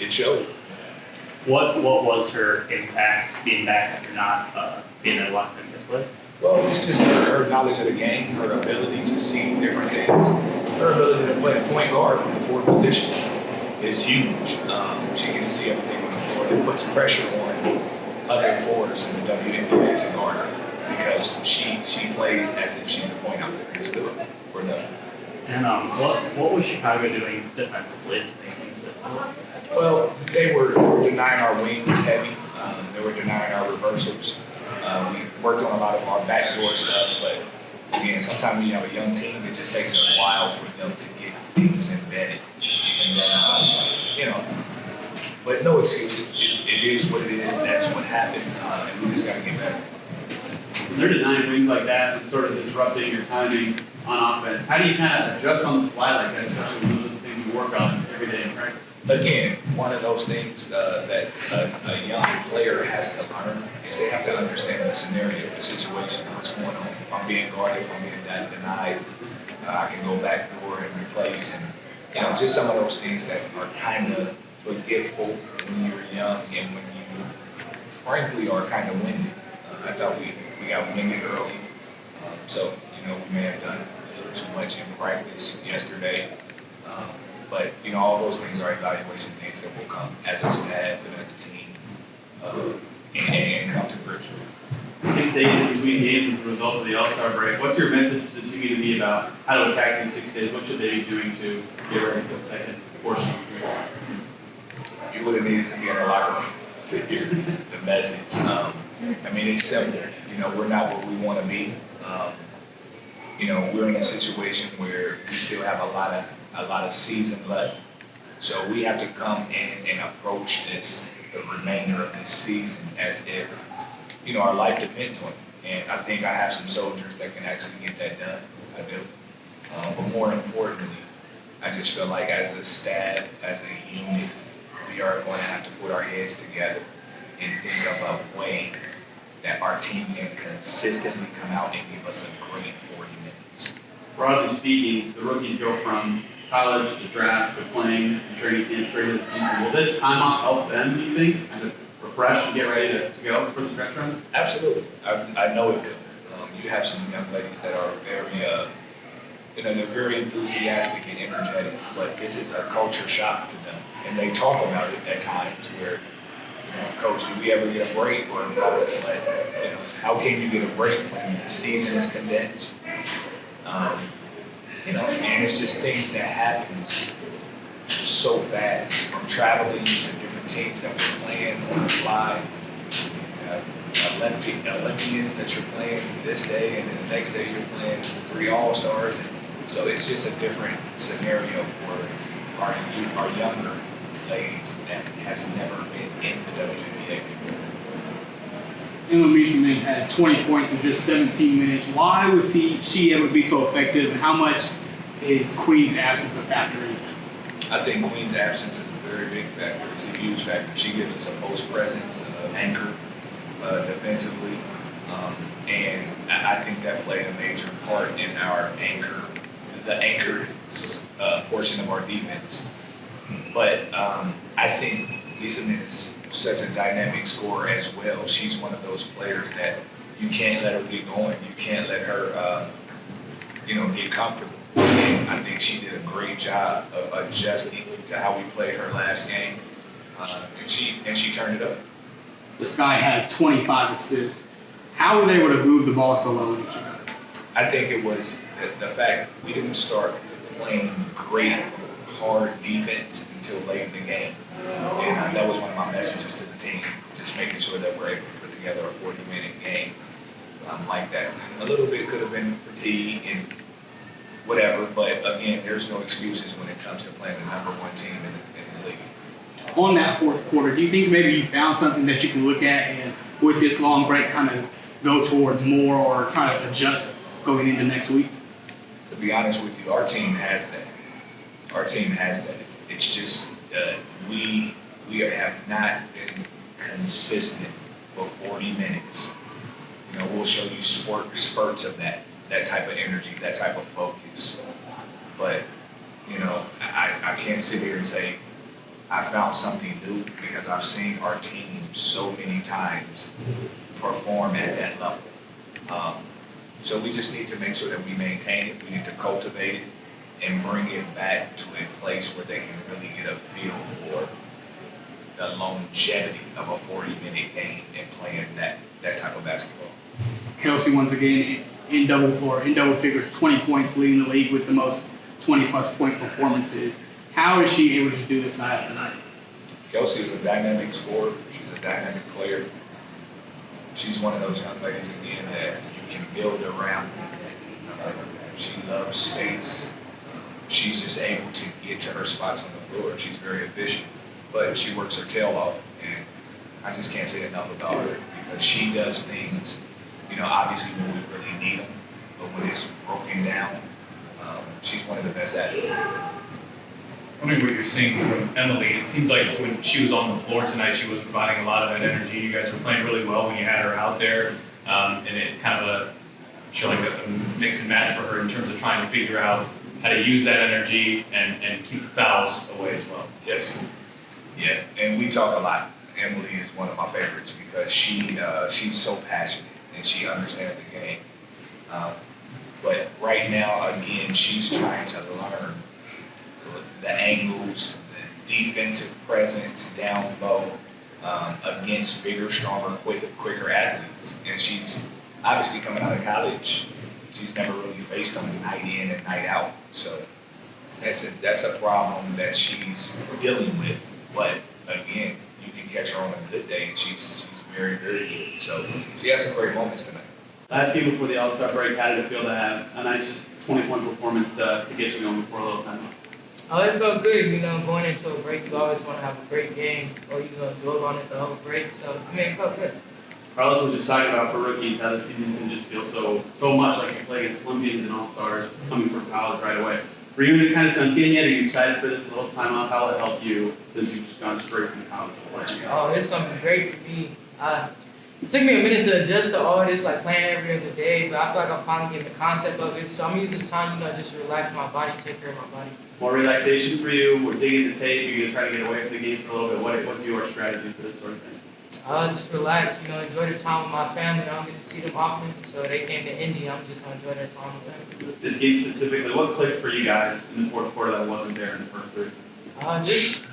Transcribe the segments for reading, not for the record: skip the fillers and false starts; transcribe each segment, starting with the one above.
it showed. What was her impact being back after not being there last time this play? Well, it's just her knowledge of the game, her ability to see different things, her ability to play point guard from the forward position is huge. She can see everything on the floor. It puts pressure on other forwards in the WNBA to guard her because she plays as if she's a point out there just do it for them. And what was Chicago doing defensively? Well, they were denying our wings heavy. They were denying our reversals. We worked on a lot of our backdoor stuff, but again, sometimes when you have a young team, it just takes a while for them to get things embedded. And then, but no excuses. It is what it is. That's what happened, and we just got to get better. When they're denying wings like that and sort of disrupting your timing on offense, how do you kind of adjust on the fly like that, especially when those are the things you work on every day in practice? Again, one of those things that a young player has to learn is they have to understand the scenario, the situation, what's going on. If I'm being guarded, if I'm being denied, I can go back door and replace, and just some of those things that are kind of forgetful when you're young and when you, frankly, are kind of winded. I thought we got winded early, so we may have done a little too much in practice yesterday. But all those things are evaluation things that will come as a staff and as a team and come to grips with. 6 days in between games as a result of the All-Star break. What's your message to the community about how to attack these 6 days? What should they be doing to get ready for the second portion of the season? You would have needed to be in the locker room to hear the message. It's simple. We're not what we want to be. We're in a situation where we still have a lot of season left. So we have to come in and approach the remainder of this season as if, our life depends on it. And I think I have some soldiers that can actually get that done. I do. But more importantly, I just feel like as a staff, as a unit, we are going to have to put our heads together and think of a way that our team can consistently come out and give us a great 40 minutes. Broadly speaking, the rookies go from college to draft to playing and training camp straight into the season. Will this time off help them, do you think, kind of refresh and get ready to go for the stretch run? Absolutely. I know it will. You have some young ladies that are very, they're very enthusiastic and energetic, but this is a culture shock to them. And they talk about it at times where, Coach, do we ever get a break? Or, how can you get a break when the season is condensed? And it's just things that happens so fast from traveling to different teams that we're playing on the fly. Olympians that you're playing this day, and then the next day you're playing 3 All-Stars. And so it's just a different scenario for our younger ladies that has never been in the WNBA before. NaLyssa Smith had 20 points in just 17 minutes. Why was she able to be so effective, and how much is Queen's absence a factor in that? I think Queen's absence is a very big factor. It's a huge factor. She gives us a post presence, anchor defensively, and I think that played a major part in the anchor portion of our defense. But I think NaLyssa Smith is such a dynamic scorer as well. She's one of those players that you can't let her get going. You can't let her, get comfortable. And I think she did a great job of adjusting to how we played her last game, and she turned it up. The Sky had 25 assists. How were they able to move the ball so well against you guys? I think it was the fact we didn't start playing great, hard defense until late in the game. And that was one of my messages to the team, just making sure that we're able to put together a 40-minute game like that. A little bit could have been fatigue and whatever, but again, there's no excuses when it comes to playing the #1 team in the league. On that fourth quarter, do you think maybe you found something that you can look at and with this long break kind of go towards more or kind of adjust going into next week? To be honest with you, our team has that. Our team has that. It's just we have not been consistent for 40 minutes. We'll show you spurts of that type of energy, that type of focus. But, I can't sit here and say I found something new because I've seen our team so many times perform at that level. So we just need to make sure that we maintain it. We need to cultivate it and bring it back to a place where they can really get a feel for the longevity of a 40-minute game and playing that type of basketball. Kelsey, once again, in double figures, 20 points, leading the league with the most 20-plus point performances. How is she able to do this night after night? Kelsey is a dynamic scorer. She's a dynamic player. She's one of those young ladies, again, that you can build around. She loves space. She's just able to get to her spots on the floor. She's very efficient, but she works her tail off, and I just can't say enough about her because she does things, obviously when we really need them, but when it's broken down, she's one of the best at it. Wondering what you're seeing from Emily. It seems like when she was on the floor tonight, she was providing a lot of that energy. You guys were playing really well when you had her out there, and it's kind of a mix and match for her in terms of trying to figure out how to use that energy and keep the fouls away as well. Yes. Yeah, and we talk a lot. Emily is one of my favorites because she's so passionate and she understands the game. But right now, again, she's trying to learn the angles, the defensive presence down low against bigger, stronger, quicker athletes. And she's obviously coming out of college. She's never really faced them night in and night out. So that's a problem that she's dealing with. But again, you can catch her on a good day, and she's very, very good. So she has some great moments tonight. Last game before the All-Star break, how did it feel to have a nice 20-point performance to get you going before a little time? Oh, it felt good. Going into a break, you always want to have a great game, or you're going to dwell on it the whole break. So, it felt good. Carlos was just talking about for rookies how the season can just feel so much like you play against Olympians and All-Stars coming from college right away. For you, is it kind of sunk in yet? Are you excited for this little time off? How will it help you since you've just gone straight from college to play? Oh, it's going to be great for me. It took me a minute to adjust to all this, like playing every other day, but I feel like I'm finally getting the concept of it. So I'm using this time, just to relax my body, take care of my body. More relaxation for you? We're digging the tape. You're going to try to get away from the game for a little bit. What's your strategy for this sort of thing? Just relax, enjoy the time with my family. I don't get to see them often, so they came to Indy. I'm just going to enjoy their time with them. This game specifically, what clicked for you guys in the fourth quarter that wasn't there in the first three? Just,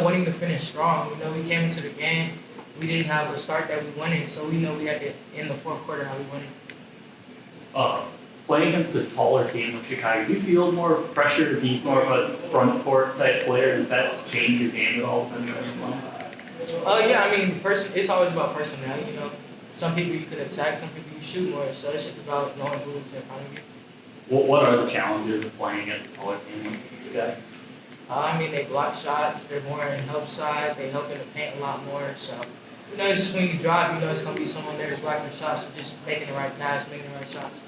wanting to finish strong. We came into the game, we didn't have a start that we wanted, so we know we had to end the fourth quarter how we wanted. Playing against a taller team like Chicago, do you feel more pressure to be more of a front court type player? Does that change your game at all? Yeah, it's always about personality, Some people you can attack, some people you shoot more, so it's just about knowing who's in front of you. What are the challenges of playing against a taller team like this guy? They block shots, they're more in help side, they help in the paint a lot more, so, it's just when you drive, it's going to be someone there to block your shots, so just making the right pass, making the right shots.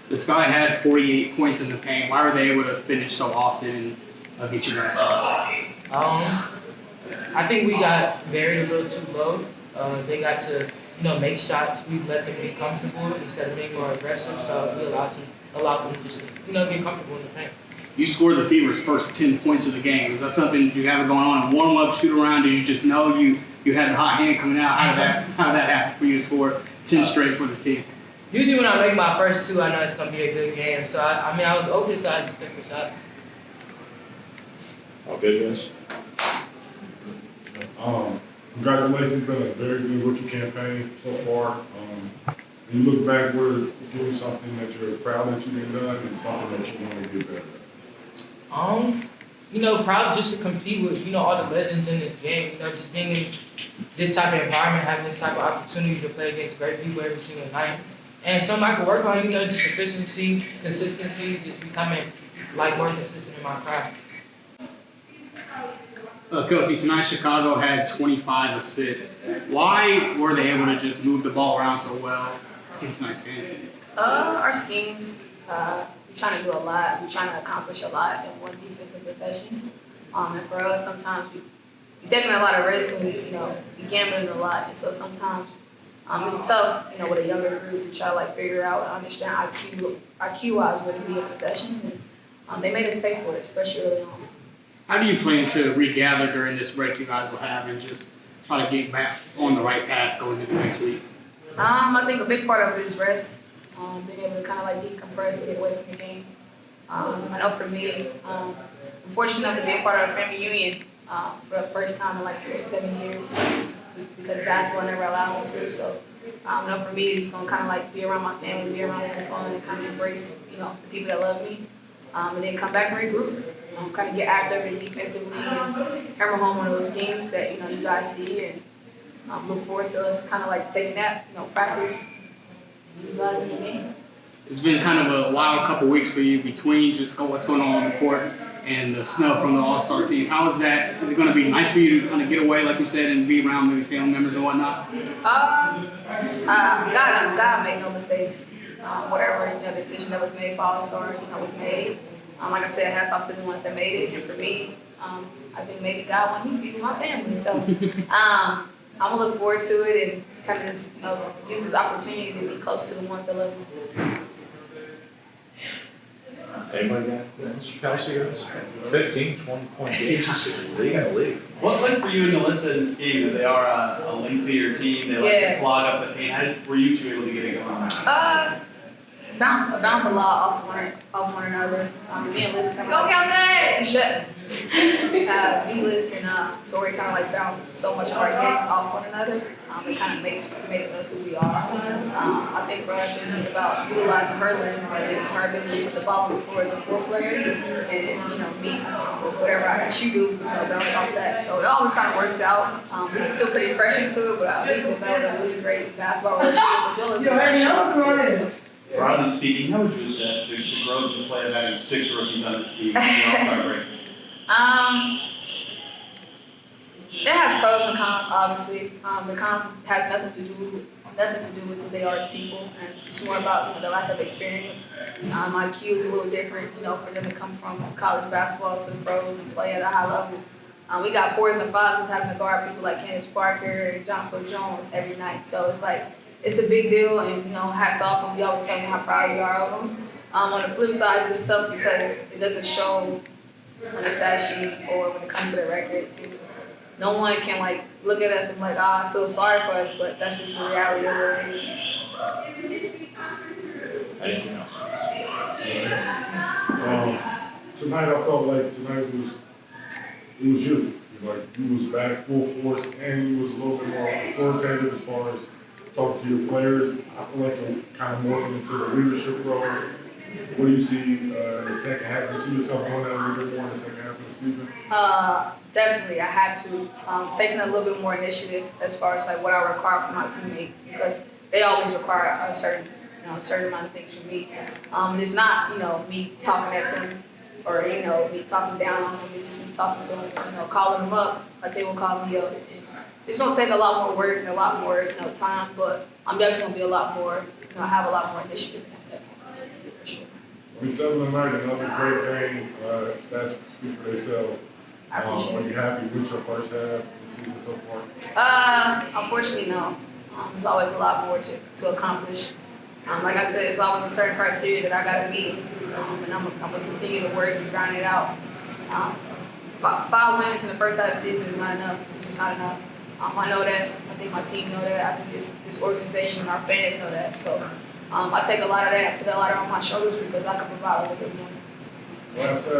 The Sky had 48 points in the paint. Why were they able to finish so often and get you guys out? I think we got buried a little too low. They got to, make shots. We let them get comfortable instead of being more aggressive. So we allowed them just to, get comfortable in the paint. You scored the Fever's first 10 points of the game. Is that something you have going on in warm-up, shoot around? Did you just know you had the hot hand coming out? How did that happen for you to score 10 straight for the team? Usually when I make my first two, I know it's going to be a good game. So, I was open, so I just took the shot. All good, guys? Congratulations, been a very good rookie campaign so far. When you look back, we're doing something that you're proud that you've done and something that you want to get better at. Proud just to compete with, all the legends in this game. Just being in this type of environment, having this type of opportunity to play against great people every single night. And something I can work on, just efficiency, consistency, just becoming, more consistent in my craft. Kelsey, tonight Chicago had 25 assists. Why were they able to just move the ball around so well in tonight's game? Our schemes, we're trying to do a lot. We're trying to accomplish a lot in one defensive possession. And for us, sometimes we're taking a lot of risks and we gambling a lot. And so sometimes it's tough, with a younger group to try to figure out and understand IQ-wise where to be in possessions. And they made us pay for it, especially early on. How do you plan to regather during this break you guys will have and just try to get back on the right path going into next week? I think a big part of it is rest. Being able to kind of like decompress and get away from the game. I know for me, I'm fortunate enough to be a part of a family reunion for the first time in like 6 or 7 years because basketball never allowed me to. So I know for me, it's just gonna kind of like be around my family, be around some fun, and kind of embrace, you know, the people that love me, and then come back and regroup. Kind of get active and defensively and hammer home on those schemes that you guys see, and look forward to us kind of like taking that, practice, utilizing the game. It's been kind of a wild couple weeks for you between just what's going on the court and the snub from the All-Star team. How is that? Is it going to be nice for you to kind of get away, like you said, and be around maybe family members and whatnot? God made no mistakes. Whatever decision that was made for All-Star, was made. Like I said, hats off to the ones that made it, and for me, I think maybe God wanted me to be with my family. So I'm gonna look forward to it and kind of just use this opportunity to be close to the ones that love me. Anybody got Mr. Kelsey guys? 15, 20-point games, league. What's like for you and NaLyssa in this game? They are a lengthier team. They like to clog up the paint. How were you two able to get it going? Bounce a lot off one another. Me and Liz kind of me, Liz, and Tori kind of like bounce so much of our games off one another. It kind of makes us who we are. I think for us, it was just about utilizing her length and her ability to put the ball on the floor as a floor player, and me, whatever she do, bounce off that. So it always kind of works out. We're still pretty fresh into it, but we developed a really great basketball relationship as well as a friendship. Broadly speaking, how would you assess the growth and play of having 6 rookies on this team in the All-Star break? It has pros and cons, obviously. The cons has nothing to do with who they are as people, and it's more about the lack of experience. IQ is a little different, for them to come from college basketball to the pros and play at a high level. We got 4s and 5s that's having to guard people like Candace Parker and John Paul Jones every night, so it's like. It's a big deal, and hats off, and we always tell them how proud we are of them. On the flip side, it's just tough because it doesn't show on the stat sheet or when it comes to the record. And no one can look at us and I feel sorry for us, but that's just the reality of what it is. Anything else? Tonight I felt like tonight was you. You was back full force, and you was a little bit more authoritative as far as talking to your players. I feel like you're kind of morphing into a leadership role. What do you see in the second half? Do you see yourself going that a little bit more in the second half of the season? Definitely, I had to. Taking a little bit more initiative as far as what I require from my teammates, because they always require a certain amount of things from me. It's not, me talking at them or, me talking down on them. It's just me talking to them, calling them up like they will call me up. It's going to take a lot more work and a lot more time, but I'm definitely going to be a lot more, have a lot more initiative in that second half, for sure. 27 tonight, another great game. Stats speak for themselves. I appreciate it. Are you happy with your first half of the season so far? Unfortunately, no. There's always a lot more to accomplish. Like I said, there's always a certain criteria that I got to meet, and I'm going to continue to work and grind it out. 5 wins in the first half of the season is not enough. It's just not enough. I know that. I think my team know that. I think this organization and our fans know that. So I take a lot of that, I put a lot on my shoulders because I can provide a little bit more. Well said.